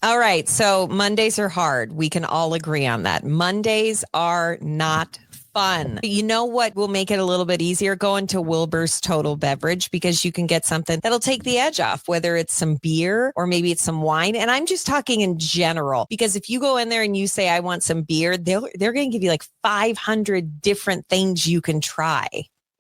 All right. So Mondays are hard. We can all agree on that. Mondays are not fun. You know what will make it a little bit easier? Go into Wilbur's Total Beverage, because you can get something that'll take the edge off, whether it's some beer or maybe it's some wine. And I'm just talking in general, because if you go in there and you say, I want some beer, they're going to give you like 500 different things you can try.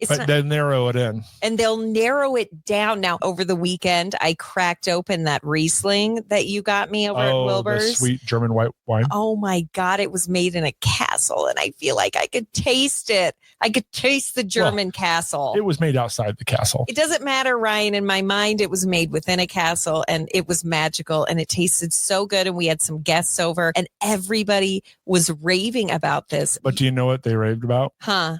They'll narrow it in. And they'll narrow it down. Now, over the weekend, I cracked open that Riesling that you got me over at Wilbur's. The sweet German white wine. Oh, my God. It was made in a castle, and I feel like I could taste it. I could taste the German castle. It was made outside the castle. It doesn't matter, Ryan. In my mind, it was made within a castle, and it was magical, and it tasted so good. And we had some guests over, and everybody was raving about this. But do you know what they raved about? Huh?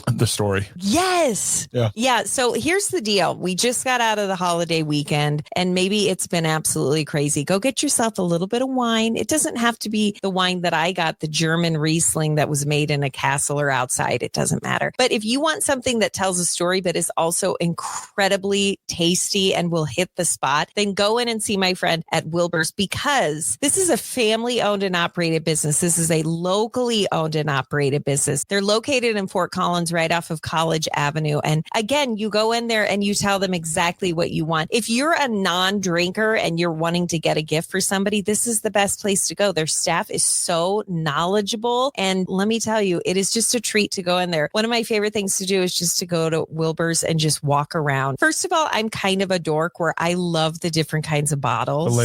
The story. Yes. Yeah. So here's the deal. We just got out of the holiday weekend, and maybe it's been absolutely crazy. Go get yourself a little bit of wine. It doesn't have to be the wine that I got, the German Riesling that was made in a castle or outside. It doesn't matter. But if you want something that tells a story, but is also incredibly tasty and will hit the spot, then go in and see my friend at Wilbur's, because this is a family owned and operated business. This is a locally owned and operated business. They're located in Fort Collins, right off of College Avenue. And again, you go in there and you tell them exactly what you want. If you're a non-drinker and you're wanting to get a gift for somebody, this is the best place to go. Their staff is so knowledgeable. And let me tell you, it is just a treat to go in there. One of my favorite things to do is just to go to Wilbur's and just walk around. First of all, I'm kind of a dork where I love the different kinds of bottles.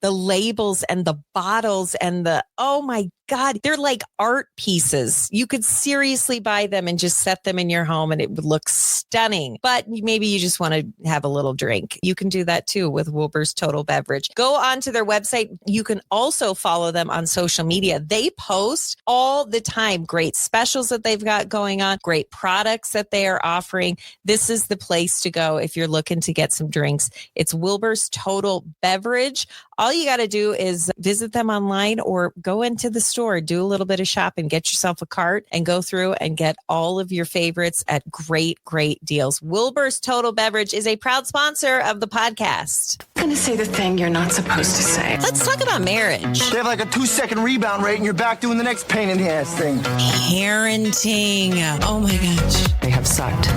The labels and the bottles and oh my God, they're like art pieces. You could seriously buy them and just set them in your home and it would look stunning. But maybe you just want to have a little drink. You can do that too with Wilbur's Total Beverage. Go onto their website. You can also follow them on social media. They post all the time great specials that they've got going on, great products that they are offering. This is the place to go if you're looking to get some drinks. It's Wilbur's Total Beverage. All you got to do is visit them online or go into the store, do a little bit of shopping, get yourself a cart and go through and get all of your favorites at great deals. Wilbur's Total Beverage is a proud sponsor of the podcast. I'm going to say the thing you're not supposed to say. Let's talk about marriage. They have like a 2-second rebound rate and you're back doing the next pain in the ass thing. Parenting. Oh my gosh. They have sucked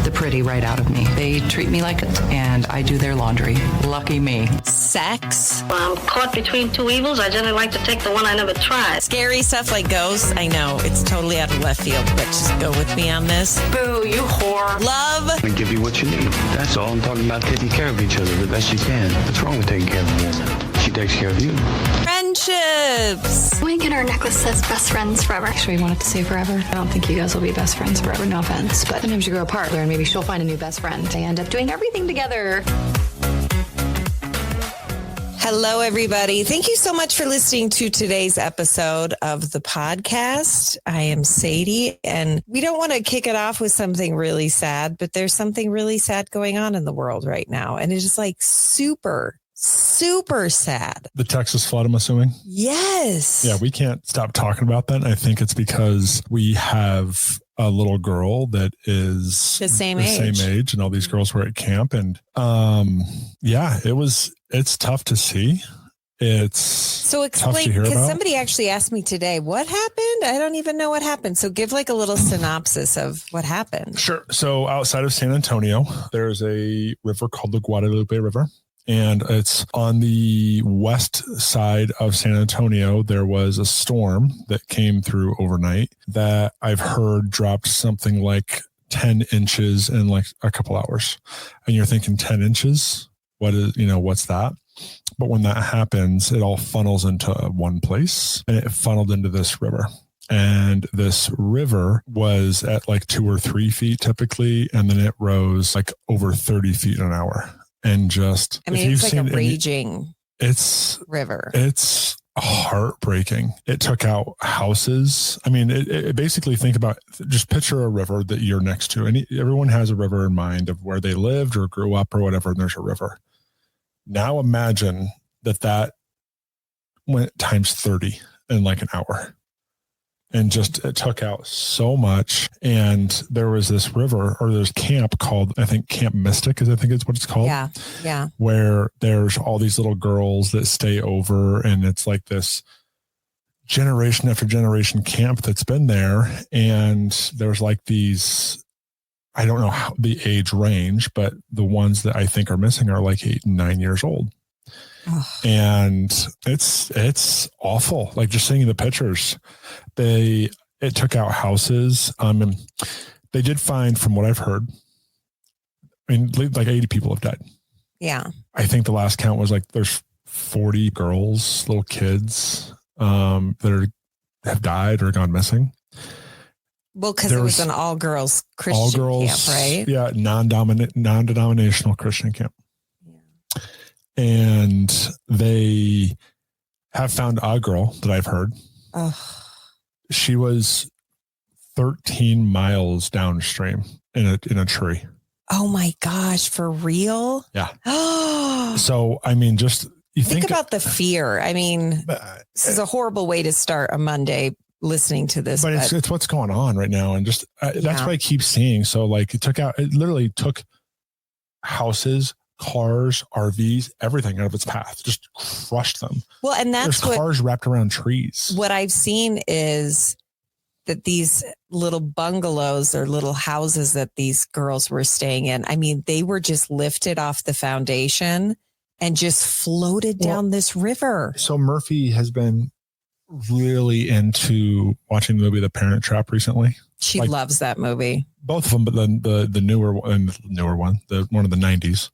the pretty right out of me. They treat me like it, and I do their laundry. Lucky me. Sex. I'm caught between two evils. I generally like to take the one I never tried. Scary stuff like ghosts. I know it's totally out of left field, but just go with me on this. Boo, you whore. Love. I give you what you need. That's all. I'm talking about taking care of each other the best you can. What's wrong with taking care of a woman? She takes care of you. Friendships. Wink and our necklace says best friends forever. Actually, we wanted to say forever. I don't think you guys will be best friends forever. No offense, but sometimes you grow apart where maybe she'll find a new best friend. They end up doing everything together. Hello, everybody. Thank you so much for listening to today's episode of the podcast. I am Sadie, and we don't want to kick it off with something really sad, but there's something really sad going on in the world right now. And it is like super sad. The Texas flood, I'm assuming. Yes. Yeah, we can't stop talking about that. I think it's because we have a little girl that is the same age, and all these girls were at camp. And it's tough to see. It's so explain, because somebody actually asked me today, what happened? I don't even know what happened. So give like a little synopsis of what happened. Sure. So outside of San Antonio, there's a river called the Guadalupe River. And it's on the west side of San Antonio. There was a storm that came through overnight that I've heard dropped something like 10 inches in like a couple hours. And you're thinking 10 inches? What's that? But when that happens, it all funnels into one place, and it funneled into this river. And this river was at like 2 or 3 feet typically. And then it rose like over 30 feet an hour. And just, it's like a raging river. It's heartbreaking. It took out houses. It basically, just picture a river that you're next to. And everyone has a river in mind of where they lived or grew up or whatever. And there's a river. Now imagine that went times 30 in like an hour. and just it took out so much. And there was this river or there's camp called, I think Camp Mystic I think it's what it's called. Yeah. Yeah. Where there's all these little girls that stay over, and it's like this generation after generation camp that's been there. And there's like these, I don't know how the age range, but the ones that I think are missing are like 8 and 9 years old. And it's awful. Like just seeing the pictures, it took out houses. And they did find, from what I've heard, I mean, like 80 people have died. Yeah. I think the last count was like there's 40 girls, little kids, that have died or gone missing. Well, because it was an all girls Christian camp, right? Yeah. Non-denominational Christian camp. And they have found a girl that I've heard. She was 13 miles downstream in a tree. Oh my gosh, for real? Yeah. So, I mean, just you think about the fear. I mean, this is a horrible way to start a Monday listening to this. But it's what's going on right now. And just that's what I keep seeing. So like it literally took houses, cars, RVs, everything out of its path, just crushed them. Well, and that's there's cars wrapped around trees. What I've seen is that these little bungalows or little houses that these girls were staying in, I mean, they were just lifted off the foundation and just floated down this river. So Murphy has been really into watching the movie The Parent Trap recently. She loves that movie. Both of them, but then the newer one, the one of the 90s.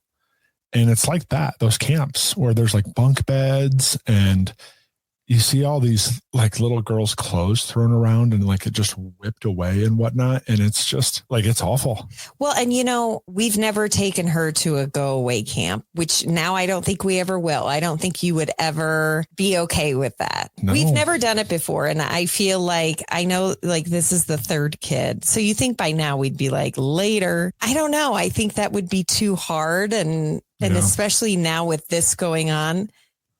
And it's like that, those camps where there's like bunk beds and you see all these like little girls' clothes thrown around and like it just whipped away and whatnot. And it's just like, it's awful. Well, and we've never taken her to a go away camp, which now I don't think we ever will. I don't think you would ever be okay with that. No. We've never done it before. And I feel like, I know like this is the third kid. So you think by now we'd be like later. I don't know. I think that would be too hard. And especially now with this going on,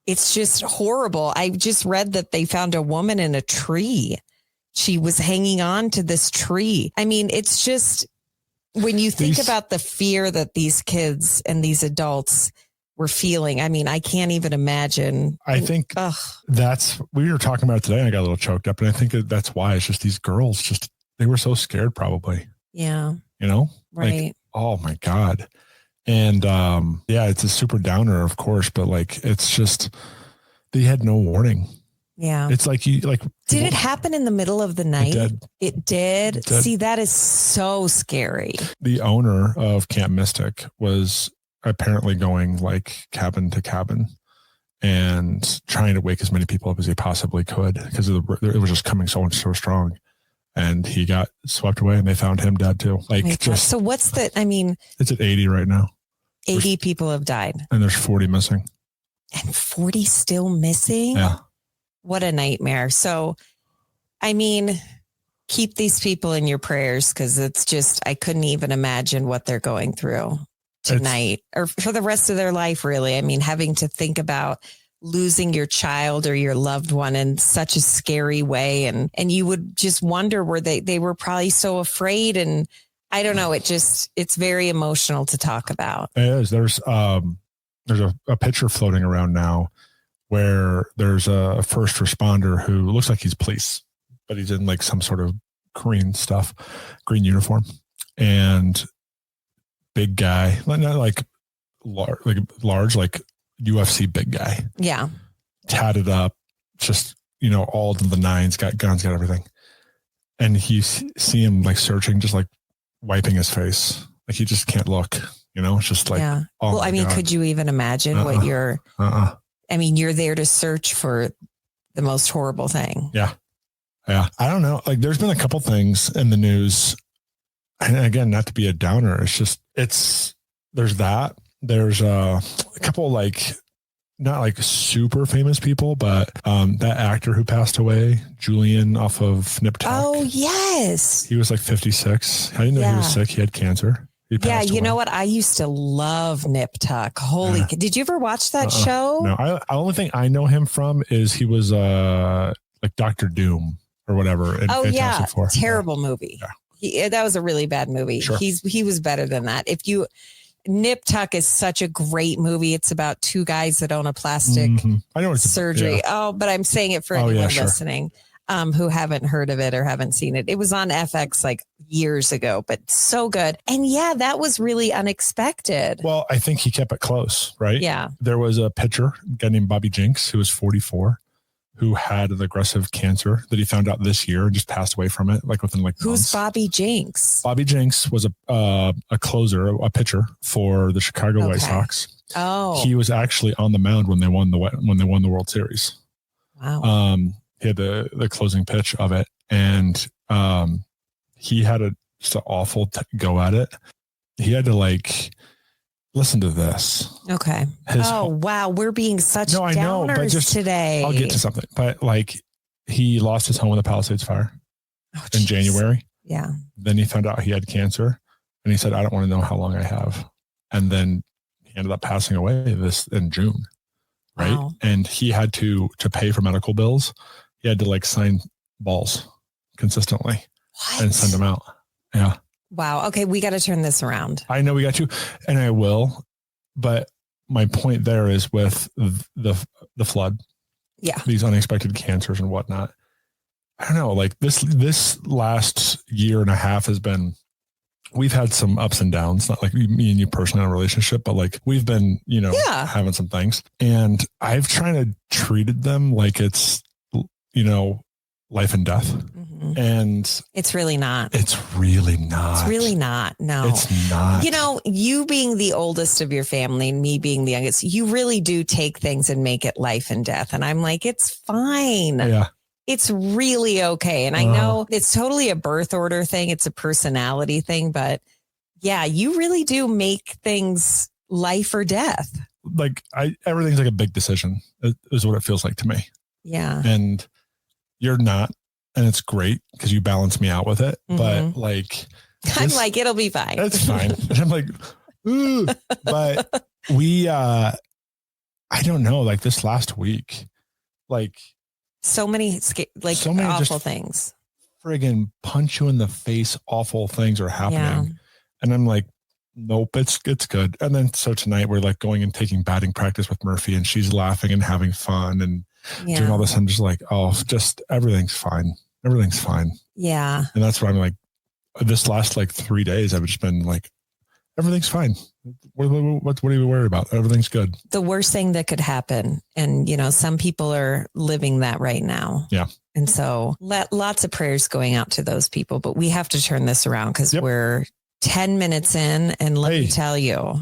it's just horrible. I just read that they found a woman in a tree. She was hanging on to this tree. I mean, it's just when you think about the fear that these kids and these adults were feeling. I mean, I can't even imagine. I think we were talking about it today and I got a little choked up. And I think that's why it's just these girls, they were so scared probably. Yeah. Right. Like, oh my God. And it's a super downer, of course, but like it's just they had no warning. Yeah. It's like did it happen in the middle of the night? It did. See, that is so scary. The owner of Camp Mystic was apparently going like cabin to cabin and trying to wake as many people up as he possibly could because it was just coming so strong. And he got swept away and they found him dead too. So what's it's at 80 right now. 80 people have died. And there's 40 missing. And 40 still missing? Yeah. What a nightmare. So, I mean, keep these people in your prayers because it's just, I couldn't even imagine what they're going through tonight or for the rest of their life, really. I mean, having to think about losing your child or your loved one in such a scary way. And you would just wonder where they were probably so afraid. And I don't know. It's very emotional to talk about. It is. There's a picture floating around now where there's a first responder who looks like he's police, but he's in like some sort of green uniform and big guy, not like large, like UFC big guy. Yeah. Tatted up, just, all of the nines, got guns, got everything. And you see him like searching, just like wiping his face. Like he just can't look, it's just like, yeah. Oh well, I mean, God. Could you even imagine what you're, I mean, you're there to search for the most horrible thing. Yeah. Yeah. I don't know. Like there's been a couple things in the news and again, not to be a downer. It's just, there's that. There's a couple like not like super famous people, but that actor who passed away, Julian off of Nip Tuck. Oh, yes. He was like 56. I didn't know he was sick. He had cancer. Yeah, you know what? I used to love Nip Tuck. Holy, did you ever watch that show? No, the only thing I know him from is he was like Dr. Doom or whatever. In Oh Fantastic yeah, Four. terrible movie. Yeah. That was a really bad movie. Sure. He was better than that. Nip Tuck is such a great movie. It's about two guys that own a plastic I know it's surgery. Yeah. Oh, but I'm saying it for anyone yeah, sure. listening who haven't heard of it or haven't seen it. It was on FX like years ago, but so good. And yeah, that was really unexpected. Well, I think he kept it close, right? Yeah. There was a pitcher, a guy named Bobby Jinks, who was 44, who had an aggressive cancer that he found out this year and just passed away from it, like within Who's months. Bobby Jinks? Bobby Jinks was a closer, a pitcher for the Chicago White Sox. Oh, He was actually on the mound when they won the World Series. wow. He had the closing pitch of it, and he had just an awful go at it. He had to listen to this. Okay. Wow. We're being such No, I know, but downers today. I'll get to something, but he lost his home in the Palisades fire in geez. January. Yeah. Then he found out he had cancer, and he said, "I don't want to know how long I have." And then he ended up passing away in June, right? Wow. And he had to pay for medical bills. He had to sign balls consistently and send them out. Yeah. Wow. Okay. We got to turn this around. I know we got to, and I will, but my point there is with the flood. Yeah. These unexpected cancers and whatnot. I don't know, this last year and a half we've had some ups and downs, not like me and you personally in a relationship, but we've been, having some things, and I've tried to treated them like it's, life and death. Mm-hmm. And it's really not. It's really not. It's really not. No, it's not. You being the oldest of your family and me being the youngest, you really do take things and make it life and death. And I'm like, it's fine. Yeah. It's really okay. And I know it's totally a birth order thing. It's a personality thing, but yeah, you really do make things life or death. Everything's like a big decision is what it feels like to me. Yeah. And you're not, and it's great because you balance me out with it. Mm-hmm. But I'm like, it'll be fine. It's fine. And I'm like, ooh. But I don't know, this last week, so many awful things. Friggin' punch you in the face. Awful things are happening. Yeah. And I'm like, nope, it's good. And then so tonight we're going and taking batting practice with Murphy, and she's laughing and having fun and doing all this. I'm just like, just everything's fine. Everything's fine. Yeah. And that's what I'm like, this last 3 days, I've just been like, everything's fine. What are you worried about? Everything's good. The worst thing that could happen. And, some people are living that right now. Yeah. And so lots of prayers going out to those people, but we have to turn this around because we're 10 minutes in. And let me tell you,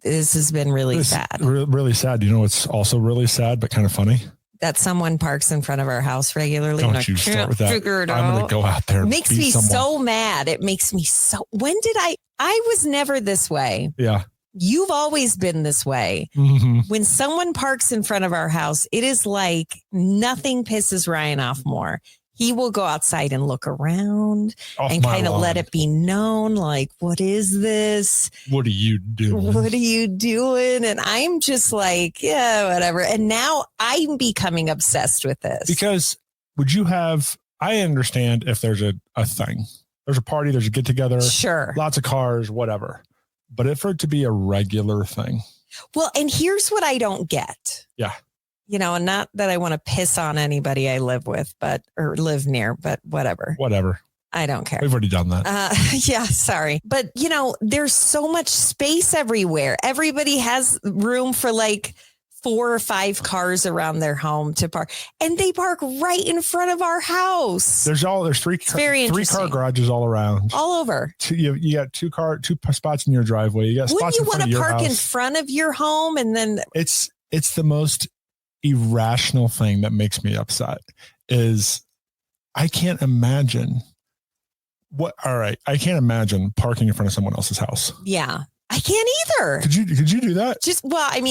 this has been really sad. Really sad. It's also really sad, but kind of funny. That someone parks in front of our house regularly. Don't you start with that. I'm going to go out there. It makes me so mad. It makes me so. When did I was never this way. Yeah. You've always been this way. Mm-hmm. When someone parks in front of our house, it is like nothing pisses Ryan off more. He will go outside and look around and kind of let it be known, what is this? What are you doing? What are you doing? And I'm just like, yeah, whatever. And now I'm becoming obsessed with this. Because I understand if there's a thing, there's a party, there's a get together, sure, lots of cars, whatever. But for it to be a regular thing. Well, and here's what I don't get. Yeah. And not that I want to piss on anybody I live with, or live near, but whatever. Whatever. I don't care. We've already done that. Yeah, sorry. But, there's so much space everywhere. Everybody has room for 4 or 5 cars around their home to park. And they park right in front of our house. There's 3 car garages all around. All over. You got 2 spots in your driveway. You got spots in front of your house. Wouldn't you want to park in front of your home and then... It's the most irrational thing that makes me upset is I can't imagine I can't imagine parking in front of someone else's house. Yeah. I can't either. Could you do that?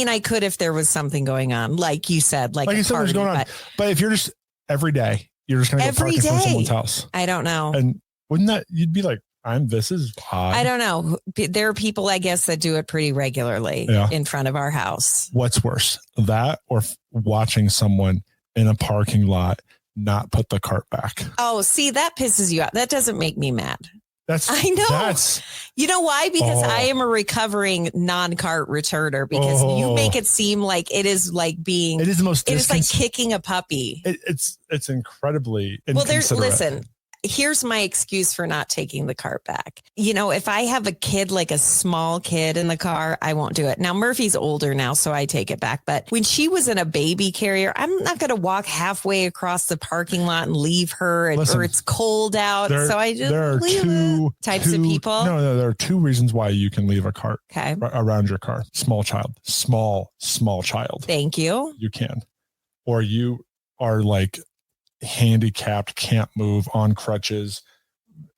I could if there was something going on, like you said, like you said, was going on. But if you're just every day, you're just going to go park in front of someone's house. I don't know. And wouldn't that, you'd be like, this is odd. I don't know. There are people, I guess, that do it pretty regularly in front of our house. What's worse, that or watching someone in a parking lot not put the cart back. Oh, see, that pisses you off. That doesn't make me mad. I know. You know why? Because I am a recovering non-cart returner, because you make it seem like it is like being, it is the most, it is like kicking a puppy. It's incredibly inconsiderate. Well, listen, here's my excuse for not taking the cart back. You know, if I have a kid, like a small kid in the car, I won't do it. Now, Murphy's older now, so I take it back. But when she was in a baby carrier, I'm not going to walk halfway across the parking lot and leave her, or it's cold out. So I just leave two types of people. No, there are two reasons why you can leave a cart around your car. Small child. Thank you. You can. Or you are like handicapped, can't move, on crutches,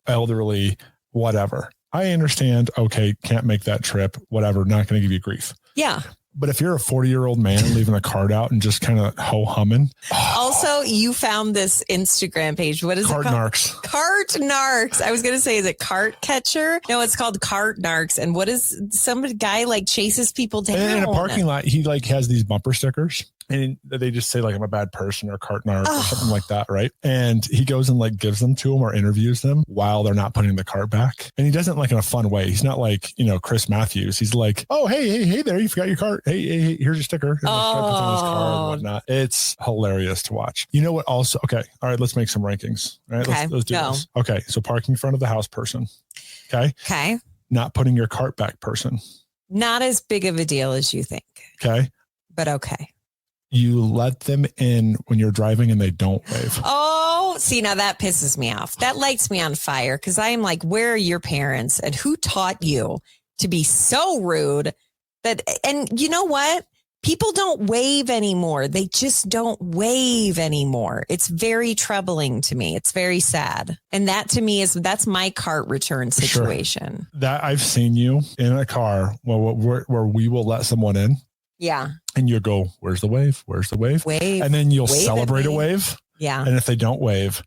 elderly, whatever. I understand. Okay, can't make that trip, whatever. Not going to give you grief. Yeah. But if you're a 40-year-old man leaving a cart out and just kind of ho-humming. Also, you found this Instagram page. What is Cart it called? Narcs. Cart Narcs. I was going to say, is it Cart Catcher? No, it's called Cart Narcs. And what is some guy like chases people down? And in a parking lot, he like has these bumper stickers. And they just say like, I'm a bad person or cart narc or something like that, right? And he goes and like gives them to them or interviews them while they're not putting the cart back. And he doesn't like in a fun way. He's not like, Chris Matthews. He's like, oh, hey there, you forgot your cart. Hey, here's your sticker. Here's on his car and whatnot. It's hilarious to watch. You know what also? Okay. All right, let's make some rankings. All right, let's do this. Okay. So parking in front of the house person. Okay. Not putting your cart back person. Not as big of a deal as you think. Okay. But okay. You let them in when you're driving and they don't wave. Oh, see, now that pisses me off. That lights me on fire, because I am like, where are your parents and who taught you to be so rude and you know what? People don't wave anymore. They just don't wave anymore. It's very troubling to me. It's very sad. And that to me that's my cart return situation. Sure. That I've seen you in a car where we will let someone in. Yeah. And you go, where's the wave? Where's the wave? Wave. And then you'll celebrate a wave. Yeah. And if they don't wave,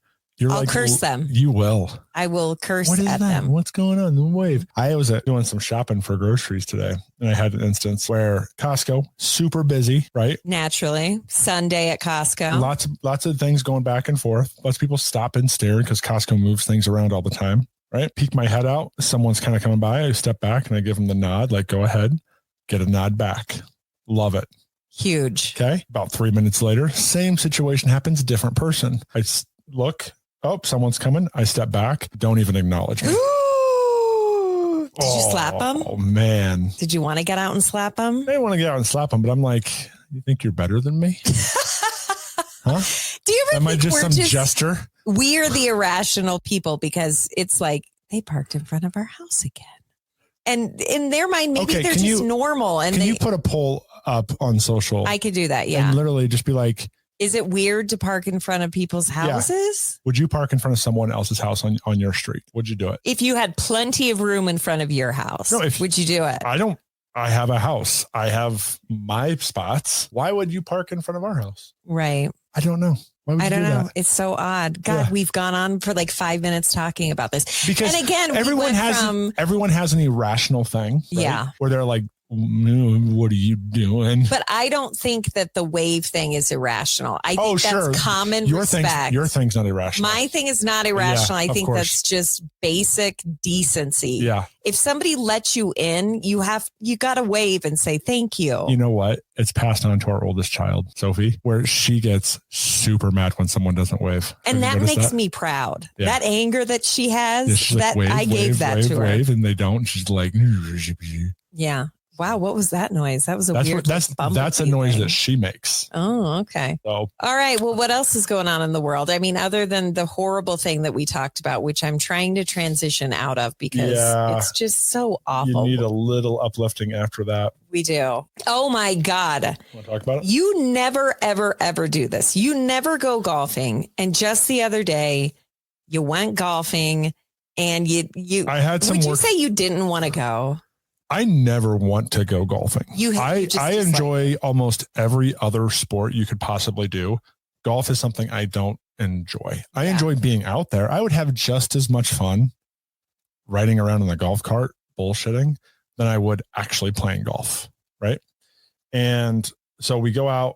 I'll curse them. You will. I will curse what is at that? them. What's going on? The wave. I was doing some shopping for groceries today. And I had an instance where Costco, super busy, right? Naturally. Sunday at Costco. Lots of things going back and forth. Lots of people stop and stare because Costco moves things around all the time, right? Peek my head out. Someone's kind of coming by. I step back and I give them the nod, like, go ahead, get a nod back. Love it. Huge. Okay. About 3 minutes later, same situation happens, different person. I look, someone's coming. I step back. Don't even acknowledge me. Ooh. Did you slap them? Oh, man. Did you want to get out and slap them? I didn't want to get out and slap them, but I'm like, you think you're better than me? Huh? Do you ever Am I think just some jester? We're the irrational people, because it's like they parked in front of our house again. And in their mind, maybe they're just normal. And can you put a poll up on social? I could do that. Yeah. And literally just be like, is it weird to park in front of people's houses? Yeah. Would you park in front of someone else's house on your street? Would you do it? If you had plenty of room in front of your house, would you do it? I have a house. I have my spots. Why would you park in front of our house? Right. I don't know. Why would you I don't do know. that? It's so odd. God, we've gone on for like 5 minutes talking about this. Because and again, everyone has an irrational thing. Right? Yeah. Where they're like, what are you doing? But I don't think that the wave thing is irrational. I think that's common respect. Your thing's not irrational. My thing is not irrational. I think that's just basic decency. Yeah. If somebody lets you in, you got to wave and say thank you. You know what? It's passed on to our oldest child, Sophie, where she gets super mad when someone doesn't wave. And that makes me proud. Yeah. That anger that she has, that like, I gave that to her. Wave, and they don't. She's like, yeah. Wow, what was that noise? That was weird. That's a noise that she makes. Oh, okay. So, all right. Well, what else is going on in the world? I mean, other than the horrible thing that we talked about, which I'm trying to transition out of because it's just so awful. You need a little uplifting after that. We do. Oh my God. Want to talk about it? You never, ever, ever do this. You never go golfing. And just the other day, you went golfing and I had some would you say you didn't want to go? I never want to go golfing. I enjoy almost every other sport you could possibly do. Golf is something I don't enjoy. I enjoy being out there. I would have just as much fun riding around in the golf cart, bullshitting, than I would actually playing golf. Right. And so we go out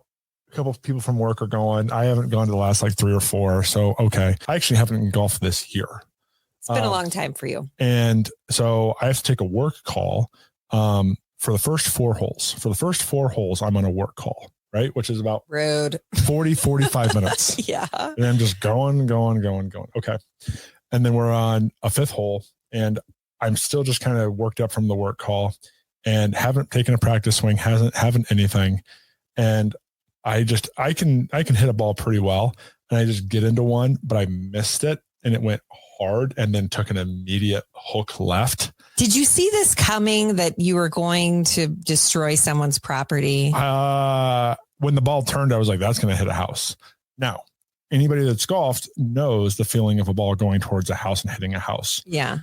a couple of people from work are going. I haven't gone to the last like 3 or 4. So, okay. I actually haven't golfed this year. It's been a long time for you. And so I have to take a work call for the first 4 holes. For the first 4 holes, I'm on a work call, right? Which is about rude 45 minutes. Yeah. And I'm just going. Okay. And then we're on a 5th hole and I'm still just kind of worked up from the work call and haven't taken a practice swing, haven't anything. And I can hit a ball pretty well. And I just get into one, but I missed it and it went hard and then took an immediate hook left. Did you see this coming that you were going to destroy someone's property? When the ball turned, I was like, that's going to hit a house. Now, anybody that's golfed knows the feeling of a ball going towards a house and hitting a house. Yeah.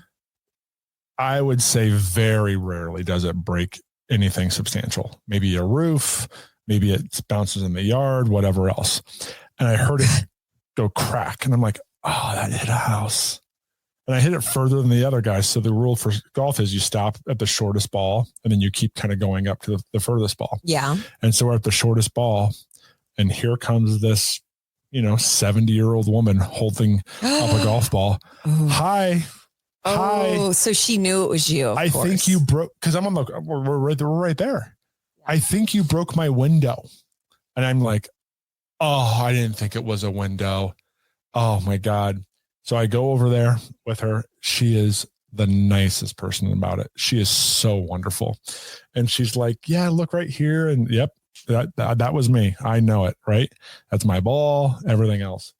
I would say very rarely does it break anything substantial. Maybe a roof, maybe it bounces in the yard, whatever else. And I heard it go crack. And I'm like, oh, that hit a house. And I hit it further than the other guys. So the rule for golf is you stop at the shortest ball and then you keep kind of going up to the furthest ball. Yeah. And so we're at the shortest ball. And here comes this, 70-year-old woman holding up a golf ball. Ooh. Hi. Oh, so she knew it was you. I think you broke, because I'm on we're right there. I think you broke my window. And I'm like, oh, I didn't think it was a window. Oh my God. So I go over there with her. She is the nicest person about it. She is so wonderful. And she's like, yeah, look right here. And yep, that was me. I know it, right? That's my ball, everything else.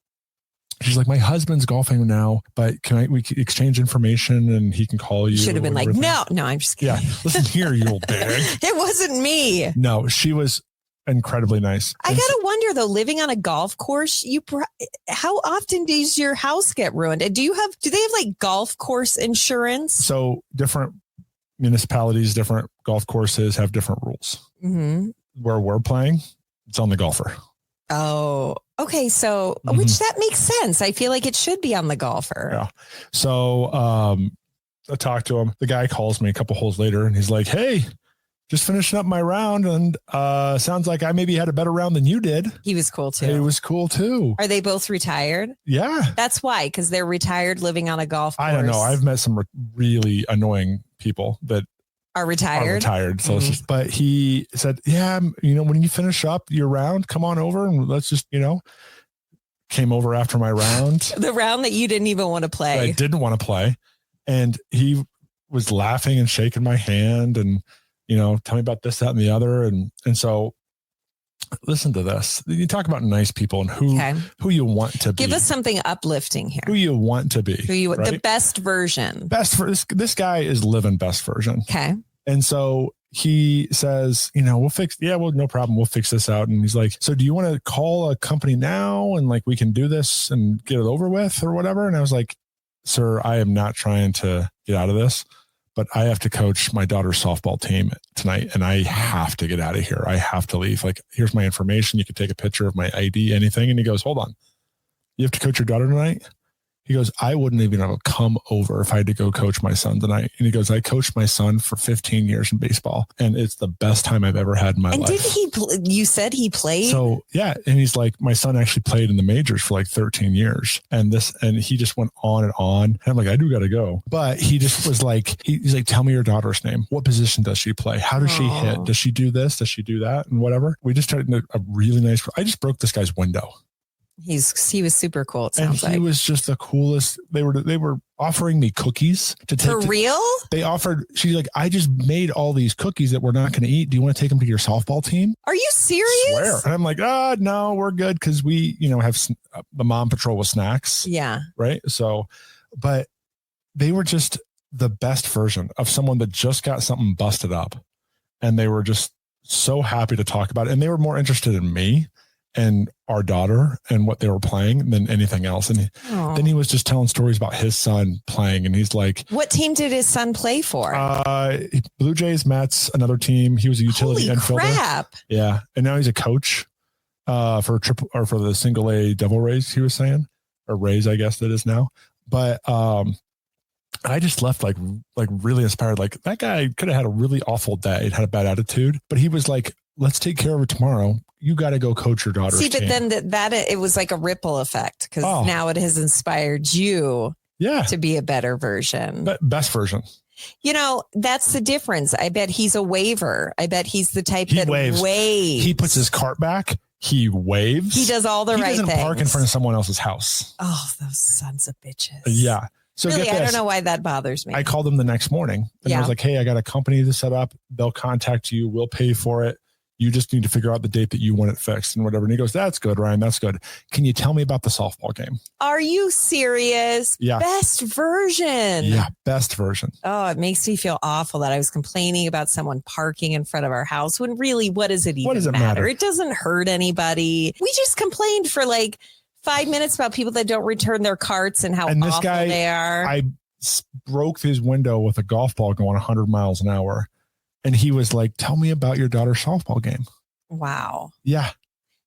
She's like, my husband's golfing now, but we can exchange information and he can call you. Should have been like, no, I'm just kidding. Yeah. Listen here, you old bag. It wasn't me. No, she was incredibly nice. I got to wonder though, living on a golf course, how often does your house get ruined? And do they have like golf course insurance? So different municipalities, different golf courses have different rules. Mm-hmm. Where we're playing, it's on the golfer. Oh, okay. So, which that makes sense. I feel like it should be on the golfer. Yeah. So, I talked to him. The guy calls me a couple holes later and he's like, hey, just finishing up my round. And, sounds like I maybe had a better round than you did. He was cool too. He was cool too. Are they both retired? Yeah. That's why. Cause they're retired living on a golf course. I don't know. I've met some really annoying people that are retired. So it's just, but he said, yeah, when you finish up your round, come on over and let's just, came over after my round. The round that you didn't even want to play. I didn't want to play. And he was laughing and shaking my hand and, tell me about this, that, and the other. And so listen to this. You talk about nice people and who you want to be. Give us something uplifting here. Who you want to be. Right? The best version. This guy is living best version. Okay. And so he says, we'll fix, no problem. We'll fix this out. And he's like, so do you want to call a company now? And like, we can do this and get it over with or whatever. And I was like, sir, I am not trying to get out of this, but I have to coach my daughter's softball team tonight and I have to get out of here. I have to leave. Like, here's my information. You can take a picture of my ID, anything. And he goes, hold on. You have to coach your daughter tonight? He goes, I wouldn't even have come over if I had to go coach my son tonight. And he goes, I coached my son for 15 years in baseball and it's the best time I've ever had in my life. And didn't you said he played? So yeah. And he's like, my son actually played in the majors for like 13 years and he just went on and on. And I'm like, I do got to go. But he just was like, he's like, tell me your daughter's name. What position does she play? How does she hit? Does she do this? Does she do that? And whatever. We just started a really nice, I just broke this guy's window. He was super cool. It sounds like he was just the coolest. They were offering me cookies to take. For real? They offered. She's like, I just made all these cookies that we're not going to eat. Do you want to take them to your softball team? Are you serious? Swear. And I'm like, no, we're good because we, have the mom patrol with snacks. Yeah. Right. So, but they were just the best version of someone that just got something busted up, and they were just so happy to talk about it, and they were more interested in me and our daughter and what they were playing than anything else. And then he was just telling stories about his son playing. And he's like, what team did his son play for? Blue Jays, Mets, another team. He was a utility infielder. Crap. Yeah. And now he's a coach for the single A Devil Rays, he was saying, or Rays, I guess that is now. But I just left like really inspired. Like that guy could have had a really awful day. He had a bad attitude, but he was like, let's take care of it tomorrow. you got to go coach your daughter's See, but team. then that it was like a ripple effect because Oh. now it has inspired you Yeah. to be a better version. But best version. You know, that's the difference. I bet he's a waver. I bet he's the type He that waves. waves. He puts his cart back. He waves. He does all the he right doesn't things. park in front of someone else's house. Oh, those sons of bitches. Yeah. So really, get I this. don't know why that bothers me. I called them the next morning and I Yeah. was like, hey, I got a company to set up. They'll contact you. We'll pay for it. You just need to figure out the date that you want it fixed and whatever. And he goes, that's good, Ryan. That's good. Can you tell me about the softball game? Are you serious? Yeah. Best version. Yeah. Best version. Oh, it makes me feel awful that I was complaining about someone parking in front of our house when really, what does it even What does it matter? It doesn't hurt anybody. We just complained for like 5 minutes about people that don't return their carts and how And this awful guy, they are. I broke his window with a golf ball going 100 miles an hour. And he was like, tell me about your daughter's softball game. Wow. Yeah.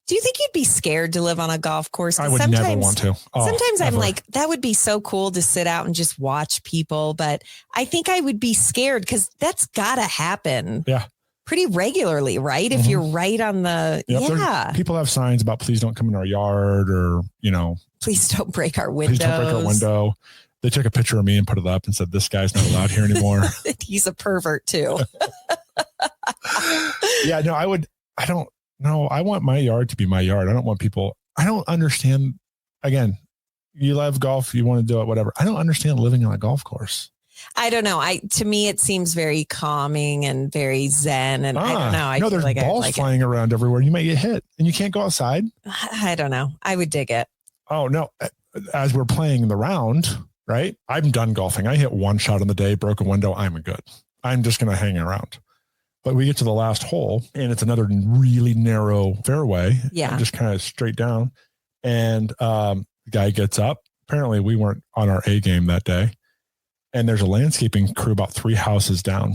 Do you think you'd be scared to live on a golf course? 'Cause I would never want to. Oh, sometimes I'm never. like, that would be so cool to sit out and just watch people. But I think I would be scared because that's got to happen. Yeah. Pretty regularly, right? If Mhm. you're right on the, Yep, there's- yeah. people have signs about please don't come in our yard or, Please don't break our please windows. don't break our window. They took a picture of me and put it up and said, this guy's not allowed here anymore. He's a pervert too. Yeah, no, I don't know. I want my yard to be my yard. I don't want people, I don't understand. Again, you love golf, you want to do it, whatever. I don't understand living on a golf course. I don't know. To me, it seems very calming and very zen. And I don't know. I no, feel there's like I balls like flying around everywhere. You might get hit and you can't go outside. I don't know. I would dig it. Oh, no. As we're playing the round, right? I'm done golfing. I hit one shot in the day, broke a window. I'm good. I'm just going to hang around. But we get to the last hole and it's another really narrow fairway. Yeah. Just kind of straight down. And the guy gets up. Apparently we weren't on our A game that day. And there's a landscaping crew about 3 houses down.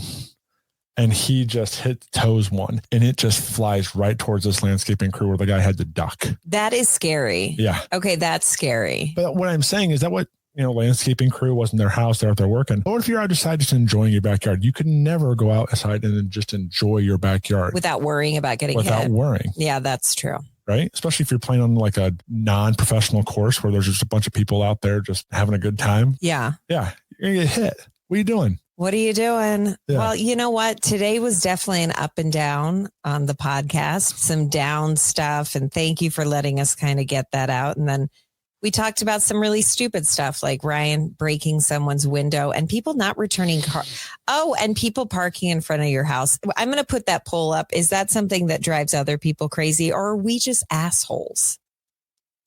And he just hit toes one and it just flies right towards this landscaping crew where the guy had to duck. That is scary. Yeah. Okay. That's scary. But what I'm saying is that what, landscaping crew wasn't their house. They're out there working. What if you're outside just enjoying your backyard? You could never go outside and just enjoy your backyard Without worrying about getting without hit. worrying, Yeah, that's true. right? Especially if you're playing on like a non-professional course where there's just a bunch of people out there just having a good time. Yeah. Yeah. You're going to get hit. What are you doing? What are you doing? Yeah. Well, you know what? Today was definitely an up and down on the podcast, some down stuff. And thank you for letting us kind of get that out. And then we talked about some really stupid stuff like Ryan breaking someone's window and people not returning car. Oh, and people parking in front of your house. I'm going to put that poll up. Is that something that drives other people crazy or are we just assholes?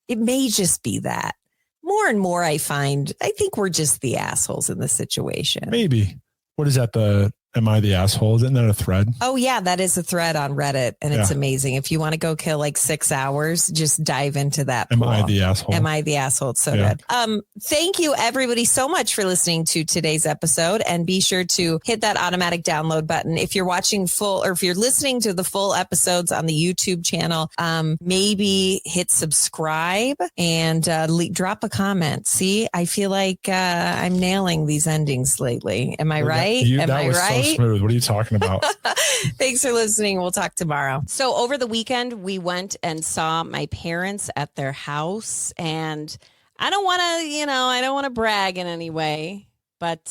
It may just be that. More and more I think we're just the assholes in the situation. Maybe. What is that? Am I the asshole? Isn't that a thread? Oh, yeah, that is a thread on Reddit, and it's amazing. If you want to go kill like 6 hours, just dive into that. Am pool. I the asshole? Am I the asshole? It's so good. Thank you, everybody, so much for listening to today's episode, and be sure to hit that automatic download button. If you're watching full, or if you're listening to the full episodes on the YouTube channel, maybe hit subscribe and drop a comment. See, I feel like I'm nailing these endings lately. Am I right? Am I right? So smooth. What are you talking about? Thanks for listening. We'll talk tomorrow. So over the weekend, we went and saw my parents at their house. And I don't want to, I don't want to brag in any way, but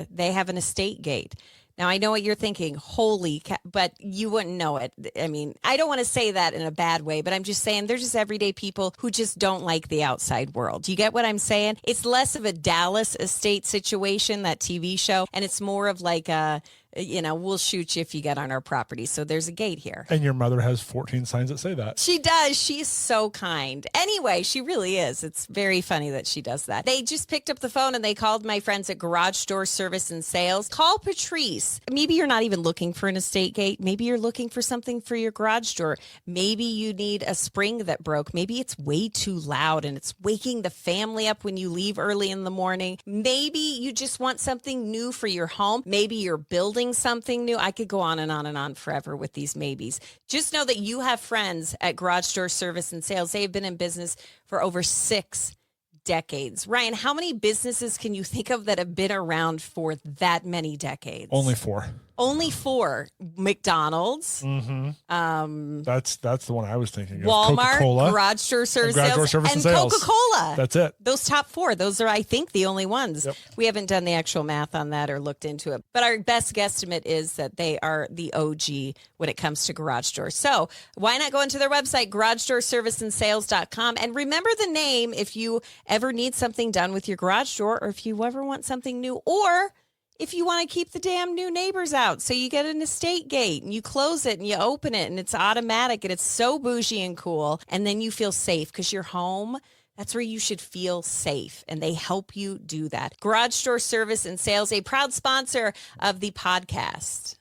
they have an estate gate. Now, I know what you're thinking, but you wouldn't know it. I mean, I don't want to say that in a bad way, but I'm just saying they're just everyday people who just don't like the outside world. You get what I'm saying? It's less of a Dallas estate situation, that TV show, and it's more of like we'll shoot you if you get on our property. So there's a gate here. And your mother has 14 signs that say that. She does. She's so kind. Anyway, she really is. It's very funny that she does that. They just picked up the phone and they called my friends at Garage Door Service and Sales. Call Patrice. Maybe you're not even looking for an estate gate. Maybe you're looking for something for your garage door. Maybe you need a spring that broke. Maybe it's way too loud and it's waking the family up when you leave early in the morning. Maybe you just want something new for your home. Maybe you're building something new. I could go on and on and on forever with these maybes. Just know that you have friends at Garage Door Service and Sales. They have been in business for over 6 decades. Ryan, how many businesses can you think of that have been around for that many decades? Only 4. Only 4. McDonald's, That's the one I was thinking of. Walmart, Coca-Cola, garage door service, garage door sales, service and and sales. Coca-Cola. That's it. Those top 4, those are, I think, the only ones. Yep. We haven't done the actual math on that or looked into it. But our best guesstimate is that they are the OG when it comes to garage doors. So why not go into their website, garagedoorserviceandsales.com, and remember the name if you ever need something done with your garage door, or if you ever want something new, or if you want to keep the damn new neighbors out. So you get an estate gate and you close it and you open it and it's automatic and it's so bougie and cool. And then you feel safe because you're home. That's where you should feel safe, and they help you do that. Garage Door Service and Sales, a proud sponsor of the podcast.